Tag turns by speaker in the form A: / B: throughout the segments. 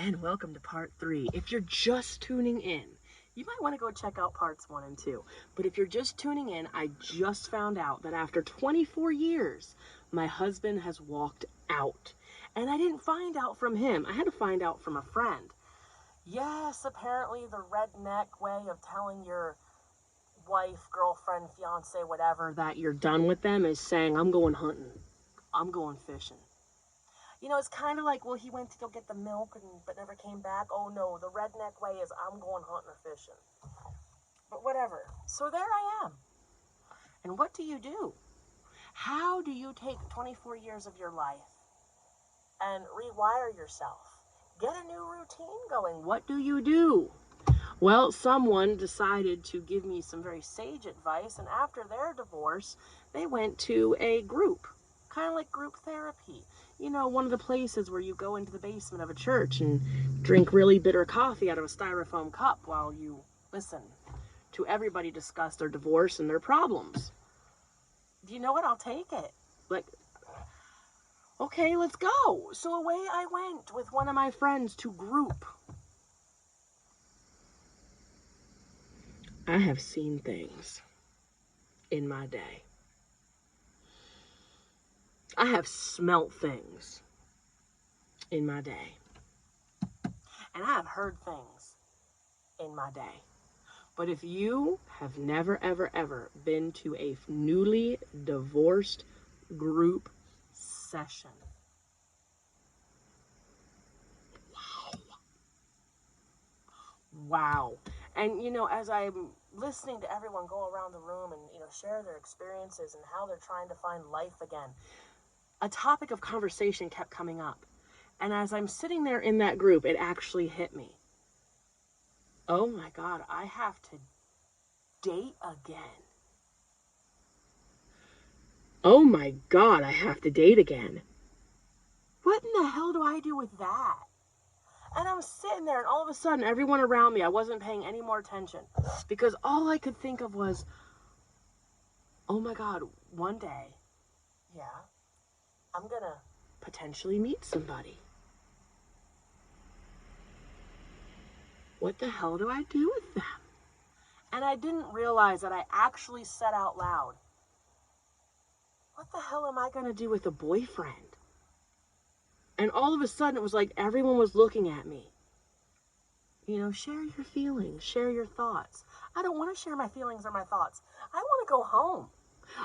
A: and welcome to part 3. If you're just tuning in, you might want to go check out parts 1 and 2. But if you're just tuning in, I just found out that after 24 years, my husband has walked out. And I didn't find out from him. I had to find out from a friend. Yes, apparently the redneck way of telling your wife, girlfriend, fiance, whatever, that you're done with them is saying, I'm going hunting. I'm going fishing. You know, it's kind of like, well, he went to go get the milk but never came back. Oh no, the redneck way is I'm going hunting or fishing. But whatever. So there I am. And what do you do? How do you take 24 years of your life and rewire yourself? Get a new routine going. What do you do? Well, someone decided to give me some very sage advice, and after their divorce, they went to a group, kind of like group therapy. You know, one of the places where you go into the basement of a church and drink really bitter coffee out of a styrofoam cup while you listen to everybody discuss their divorce and their problems. Do you know what? I'll take it. Like, okay, let's go. So away I went with one of my friends to group. I have seen things in my day. I have smelt things in my day. And I have heard things in my day. But if you have never, ever, ever been to a newly divorced group session, wow. And, you know, as I'm listening to everyone go around the room and, you know, share their experiences and how they're trying to find life again, a topic of conversation kept coming up. And as I'm sitting there in that group, it actually hit me. Oh my God, I have to date again. Oh my God, I have to date again. What in the hell do I do with that? And I'm sitting there, and all of a sudden, everyone around me, I wasn't paying any more attention. Because all I could think of was, oh my God, one day, yeah, I'm gonna potentially meet somebody. What the hell do I do with them? And I didn't realize that I actually said out loud, what the hell am I gonna do with a boyfriend? And all of a sudden, it was like everyone was looking at me. You know, share your feelings, share your thoughts. I don't want to share my feelings or my thoughts. I want to go home.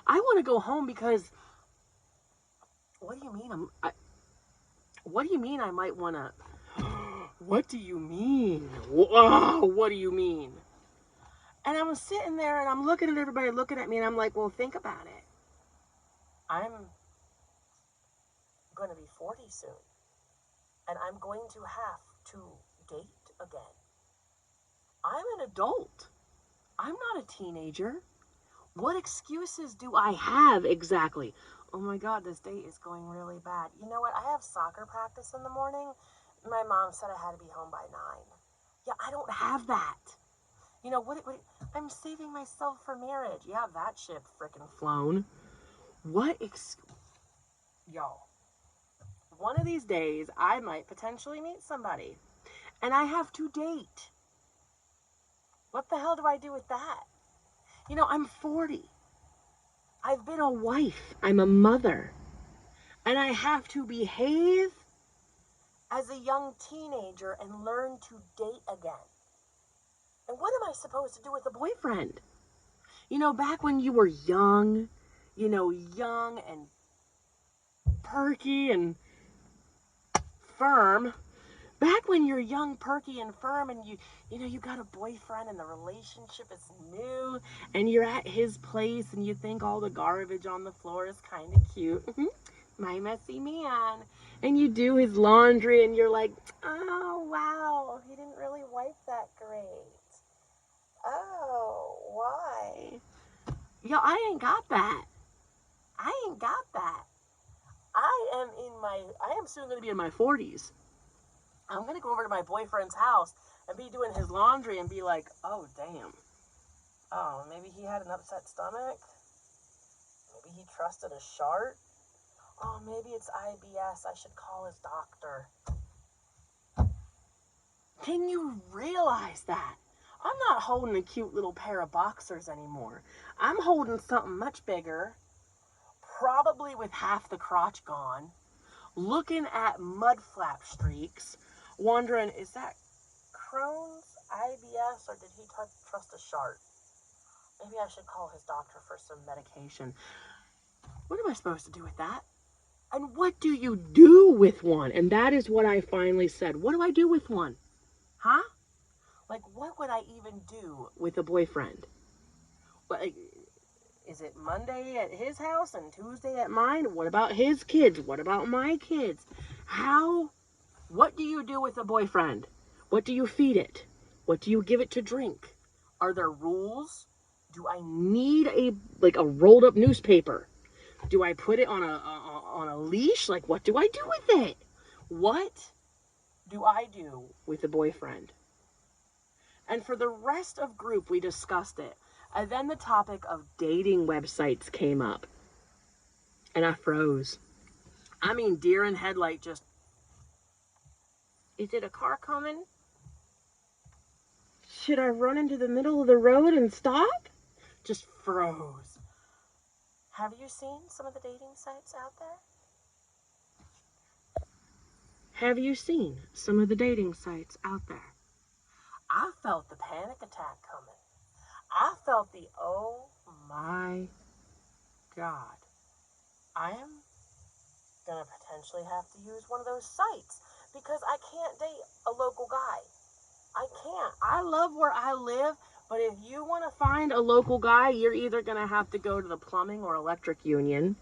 A: I want to go home because, what do you mean? What do you mean I might want to? What do you mean? What do you mean? And I'm sitting there and I'm looking at everybody looking at me and I'm like, well, think about it. I'm going to be 40 soon. And I'm going to have to date again. I'm an adult. I'm not a teenager. What excuses do I have exactly? Oh my God, this date is going really bad. You know what? I have soccer practice in the morning. My mom said I had to be home by 9. Yeah, I don't have that. You know, what I'm saving myself for marriage. Yeah, that ship frickin' flown. Y'all, one of these days, I might potentially meet somebody. And I have to date. What the hell do I do with that? You know, I'm 40. I've been a wife. I'm a mother. And I have to behave as a young teenager and learn to date again. And what am I supposed to do with a boyfriend? You know, back when you were young, you know, young and perky and firm. Back when you're young, perky, and firm, and you know, you got a boyfriend and the relationship is new, and you're at his place, and you think all the garbage on the floor is kind of cute. My messy man. And you do his laundry, and you're like, oh, wow, he didn't really wipe that great. Oh, why? Yo, I ain't got that. I ain't got that. I am soon going to be in my 40s. I'm going to go over to my boyfriend's house and be doing his laundry and be like, oh, damn. Oh, maybe he had an upset stomach. Maybe he trusted a shark. Oh, maybe it's IBS. I should call his doctor. Can you realize that? I'm not holding a cute little pair of boxers anymore. I'm holding something much bigger, probably with half the crotch gone, looking at mud flap streaks, wondering, is that Crohn's, IBS, or did he trust a shark? Maybe I should call his doctor for some medication. What am I supposed to do with that? And what do you do with one? And that is what I finally said. What do I do with one? Huh? Like, what would I even do with a boyfriend? Like, is it Monday at his house and Tuesday at mine? What about his kids? What about my kids? What do you do with a boyfriend? What do you feed it? What do you give it to drink? Are there rules? Do I need a rolled up newspaper? Do I put it on a leash? Like, what do I do with it? What do I do with a boyfriend? And for the rest of group, we discussed it. And then the topic of dating websites came up. And I froze. I mean, deer in headlight just... Is it a car coming? Should I run into the middle of the road and stop? Just froze. Have you seen some of the dating sites out there? Have you seen some of the dating sites out there? I felt the panic attack coming. I felt the, oh my God, I am going to potentially have to use one of those sites because I can't date a local guy. I can't. I love where I live, but if you want to find a local guy, you're either going to have to go to the plumbing or electric union,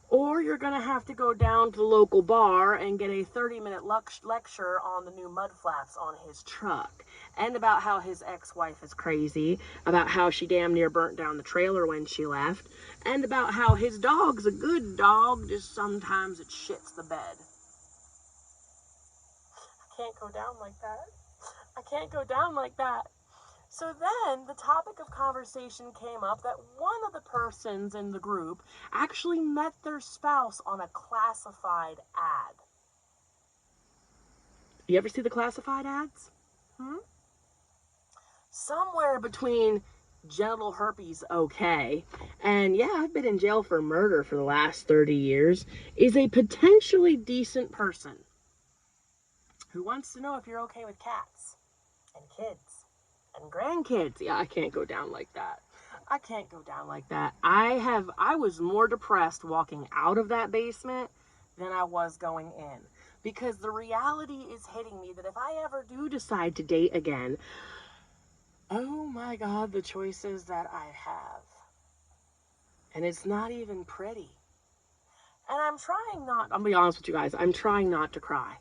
A: or you're going to have to go down to the local bar and get a 30-minute lecture on the new mud flaps on his truck, and about how his ex-wife is crazy, about how she damn near burnt down the trailer when she left, and about how his dog's a good dog, just sometimes it shits the bed. I can't go down like that. I can't go down like that. So then the topic of conversation came up that one of the persons in the group actually met their spouse on a classified ad. You ever see the classified ads? Somewhere between genital herpes okay and yeah, I've been in jail for murder for the last 30 years is a potentially decent person who wants to know if you're okay with cats and kids and grandkids. Yeah, I can't go down like that. I can't go down like that. I was more depressed walking out of that basement than I was going in. Because the reality is hitting me that if I ever do decide to date again, oh my God, the choices that I have. And it's not even pretty. And I'm gonna be honest with you guys, I'm trying not to cry.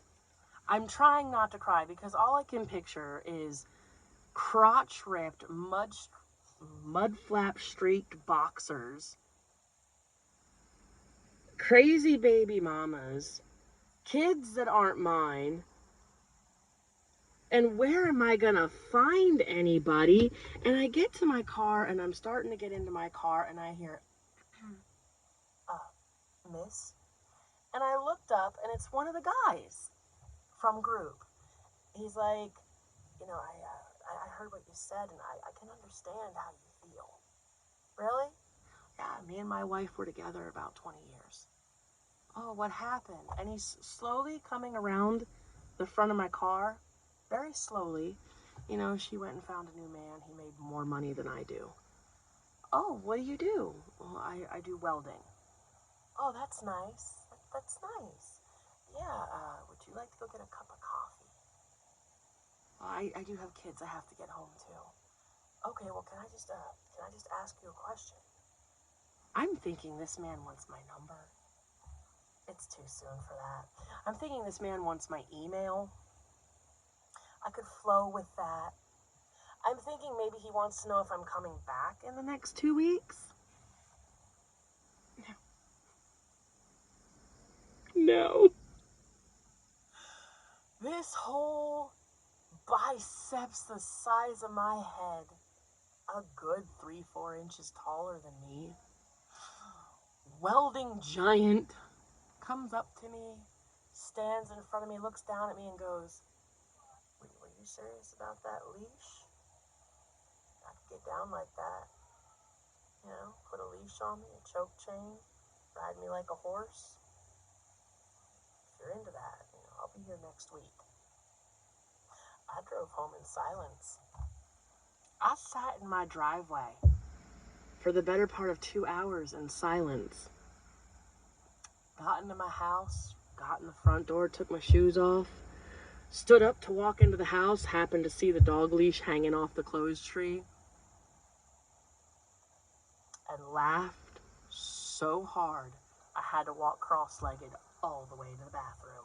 A: I'm trying not to cry because all I can picture is crotch-ripped, mud flap streaked boxers, crazy baby mamas, kids that aren't mine, and where am I gonna find anybody? And I get to my car and I'm starting to get into my car and I hear, miss? And I looked up and it's one of the guys from group. He's like, you know, I heard what you said and I can understand how you feel. Really? Yeah, me and my wife were together about 20 years. Oh, what happened? And he's slowly coming around the front of my car, very slowly. You know, she went and found a new man. He made more money than I do. Oh, what do you do? Well, I do welding. Oh, that's nice. That's nice. Yeah, would you like to go get a cup of coffee? Well, I do have kids I have to get home to. Okay, well, can I just ask you a question? I'm thinking this man wants my number. It's too soon for that. I'm thinking this man wants my email. I could flow with that. I'm thinking maybe he wants to know if I'm coming back in the next 2 weeks. No. This whole biceps the size of my head, a good 3-4 inches taller than me, welding giant, comes up to me, stands in front of me, looks down at me and goes, what serious about that leash? I could get down like that. You know, put a leash on me, a choke chain, ride me like a horse. If you're into that, you know, I'll be here next week. I drove home in silence. I sat in my driveway for the better part of 2 hours in silence. Got into my house, got in the front door, took my shoes off, stood up to walk into the house, happened to see the dog leash hanging off the clothes tree, and laughed so hard I had to walk cross-legged all the way to the bathroom.